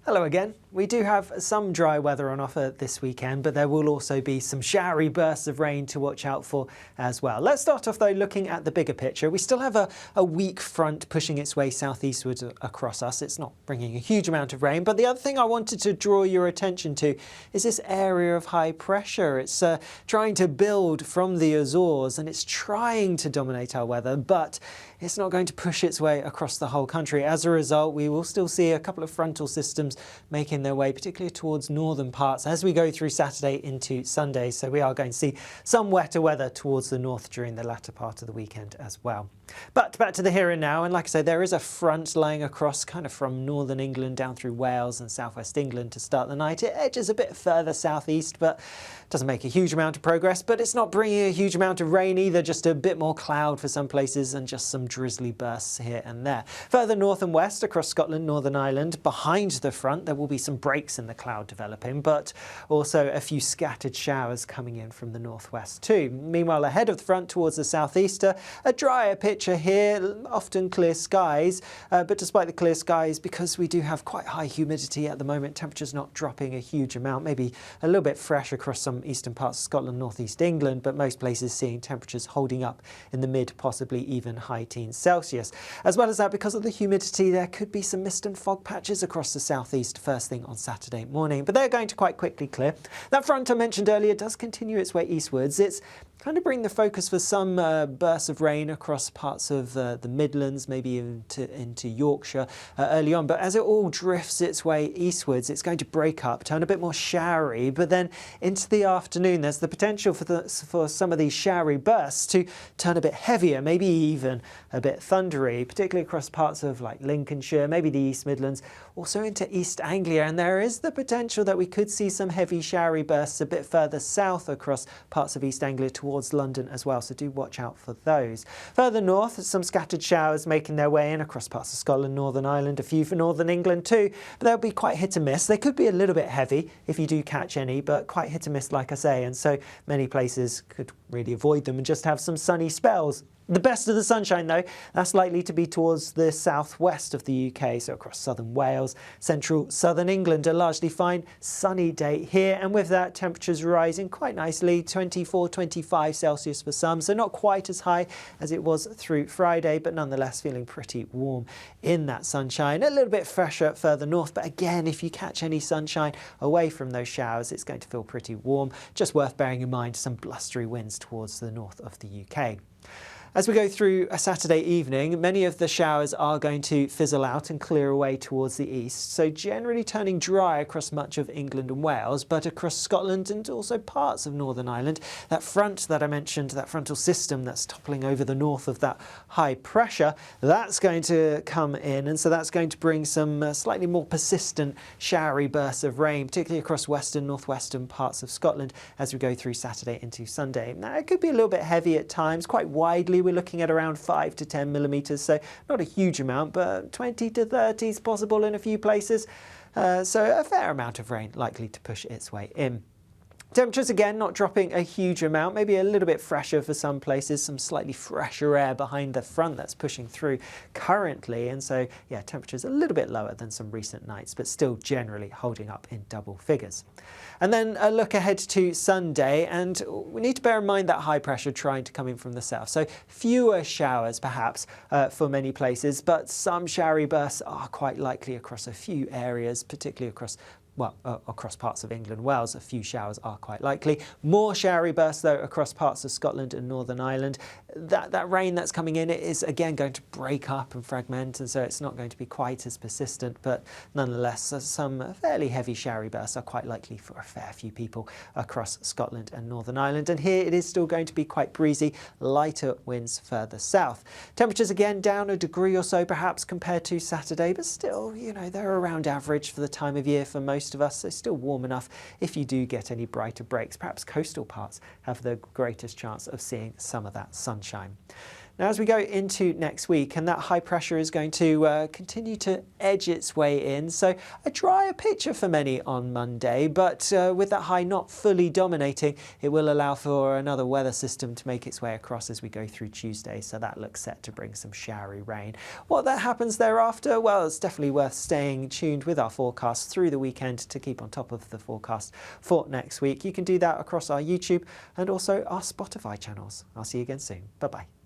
Hello again. We do have some dry weather on offer this weekend, but there will also be some showery bursts of rain to watch out for as well. Let's start off though looking at the bigger picture. We still have a weak front pushing its way southeastwards across us. It's not bringing a huge amount of rain, but the other thing I wanted to draw your attention to is this area of high pressure. It's trying to build from the Azores and it's trying to dominate our weather, but it's not going to push its way across the whole country. As a result, we will still see a couple of frontal systems making their way particularly towards northern parts as we go through Saturday into Sunday. So we are going to see some wetter weather towards the north during the latter part of the weekend as well. But back to the here and now, and like I said, there is a front lying across kind of from northern England down through Wales and southwest England to start the night. It edges a bit further southeast, but doesn't make a huge amount of progress, but it's not bringing a huge amount of rain either, just a bit more cloud for some places and just some drizzly bursts here and there. Further north and west across Scotland, Northern Ireland, behind the front there will be some breaks in the cloud developing, but also a few scattered showers coming in from the northwest too. Meanwhile, ahead of the front towards the southeast, a drier picture here, often clear skies, but despite the clear skies, because we do have quite high humidity at the moment, temperatures not dropping a huge amount, maybe a little bit fresh across some eastern parts of Scotland, northeast England, but most places seeing temperatures holding up in the mid, possibly even high teens Celsius. As well as that, because of the humidity, there could be some mist and fog patches across the southeast first thing on Saturday morning, but they're going to quite quickly clear. That front I mentioned earlier does continue its way eastwards. It's kind of bring the focus for some bursts of rain across parts of the Midlands, maybe into Yorkshire early on, but as it all drifts its way eastwards, it's going to break up, turn a bit more showery, but then into the afternoon there's the potential for some of these showery bursts to turn a bit heavier, maybe even a bit thundery, particularly across parts of like Lincolnshire, maybe the East Midlands, also into East Anglia, and there is the potential that we could see some heavy showery bursts a bit further south across parts of East Anglia towards London as well, so do watch out for those. Further north, some scattered showers making their way in across parts of Scotland, Northern Ireland, a few for Northern England too, but they'll be quite hit and miss. They could be a little bit heavy if you do catch any, but quite hit and miss like I say, and so many places could really avoid them and just have some sunny spells. The best of the sunshine though, that's likely to be towards the southwest of the UK, so across southern Wales, central southern England, a largely fine sunny day here, and with that temperatures rising quite nicely, 24, 25 Celsius for some, so not quite as high as it was through Friday, but nonetheless feeling pretty warm in that sunshine. A little bit fresher further north, but again, if you catch any sunshine away from those showers, it's going to feel pretty warm. Just worth bearing in mind some blustery winds towards the north of the UK. As we go through a Saturday evening, many of the showers are going to fizzle out and clear away towards the east, so generally turning dry across much of England and Wales, but across Scotland and also parts of Northern Ireland, that front that I mentioned, that frontal system that's toppling over the north of that high pressure, that's going to come in, and so that's going to bring some slightly more persistent showery bursts of rain, particularly across western, northwestern parts of Scotland as we go through Saturday into Sunday. Now, it could be a little bit heavy at times, quite widely. We're looking at around 5 to 10 millimetres, so not a huge amount, but 20 to 30 is possible in a few places. So a fair amount of rain likely to push its way in. Temperatures again not dropping a huge amount, maybe a little bit fresher for some places, some slightly fresher air behind the front that's pushing through currently, and so yeah, temperatures a little bit lower than some recent nights, but still generally holding up in double figures. And then a look ahead to Sunday, and we need to bear in mind that high pressure trying to come in from the south, so fewer showers perhaps for many places, but some showery bursts are quite likely across a few areas, particularly across parts of England and Wales. A few showers are quite likely. More showery bursts though across parts of Scotland and Northern Ireland. That rain that's coming in, it is again going to break up and fragment, and so it's not going to be quite as persistent, but nonetheless some fairly heavy showery bursts are quite likely for a fair few people across Scotland and Northern Ireland. And here it is still going to be quite breezy, lighter winds further south. Temperatures again down a degree or so perhaps compared to Saturday, but still, you know, they're around average for the time of year for most of us, so still warm enough if you do get any brighter breaks. Perhaps coastal parts have the greatest chance of seeing some of that sunshine. Now, as we go into next week, and that high pressure is going to continue to edge its way in, so a drier picture for many on Monday, but with that high not fully dominating, it will allow for another weather system to make its way across as we go through Tuesday, so that looks set to bring some showery rain. What that happens thereafter, well, it's definitely worth staying tuned with our forecast through the weekend to keep on top of the forecast for next week. You can do that across our YouTube and also our Spotify channels. I'll see you again soon. Bye-bye.